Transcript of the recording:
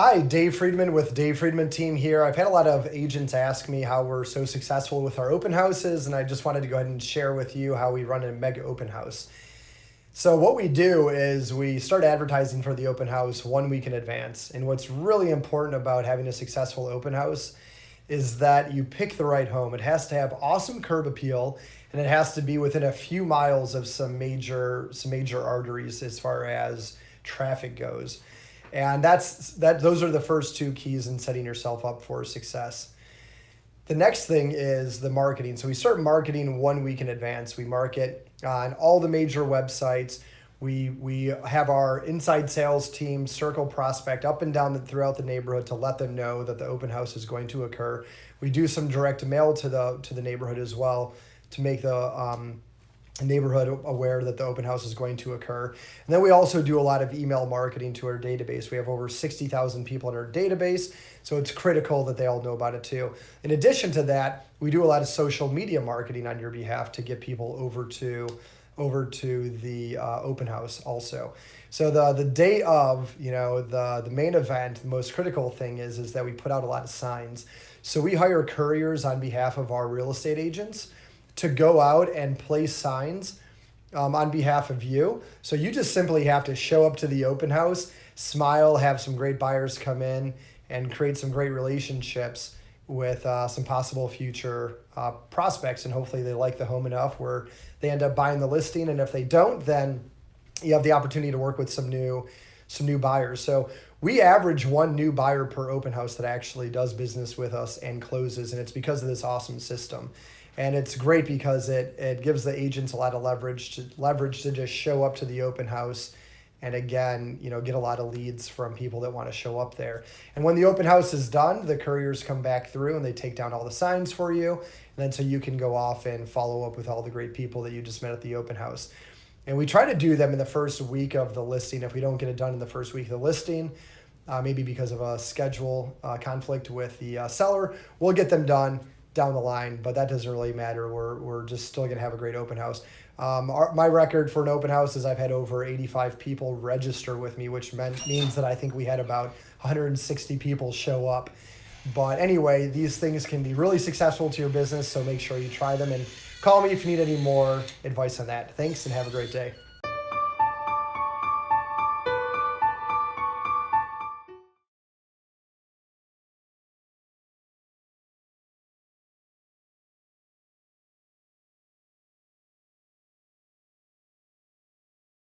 Hi, Dave Friedman with Dave Friedman team here. I've had a lot of agents ask me how we're so successful with our open houses, and I just wanted to go ahead and share with you how we run a mega open house. So what we do is we start advertising for the open house 1 week in advance. And what's really important about having a successful open house is that you pick the right home. It has to have awesome curb appeal, and it has to be within a few miles of some major arteries as far as traffic goes. And those are the first two keys in setting yourself up for success. The next thing is the marketing. So we start marketing 1 week in advance. We market on all the major websites. We have our inside sales team circle prospect up and down throughout the neighborhood to let them know that the open house is going to occur. We do some direct mail to the neighborhood as well to make the neighborhood aware that the open house is going to occur. And then we also do a lot of email marketing to our database. We have over 60,000 people in our database, so it's critical that they all know about it too. In addition to that, we do a lot of social media marketing on your behalf to get people over to the open house also. So the day of, the main event, the most critical thing is that we put out a lot of signs. So we hire couriers on behalf of our real estate agents to go out and place signs on behalf of you. So you just simply have to show up to the open house, smile, have some great buyers come in, and create some great relationships with some possible future prospects. And hopefully they like the home enough where they end up buying the listing. And if they don't, then you have the opportunity to work with some new buyers. So we average one new buyer per open house that actually does business with us and closes. And it's because of this awesome system. And it's great because it gives the agents a lot of leverage to just show up to the open house and again, get a lot of leads from people that want to show up there. And when the open house is done, the couriers come back through and they take down all the signs for you. And then so you can go off and follow up with all the great people that you just met at the open house. And we try to do them in the first week of the listing. If we don't get it done in the first week of the listing, maybe because of a schedule conflict with the seller, we'll get them done down the line, but that doesn't really matter. We're just still going to have a great open house. My record for an open house is I've had over 85 people register with me, which means that I think we had about 160 people show up. But anyway, these things can be really successful to your business, so make sure you try them and call me if you need any more advice on that. Thanks and have a great day.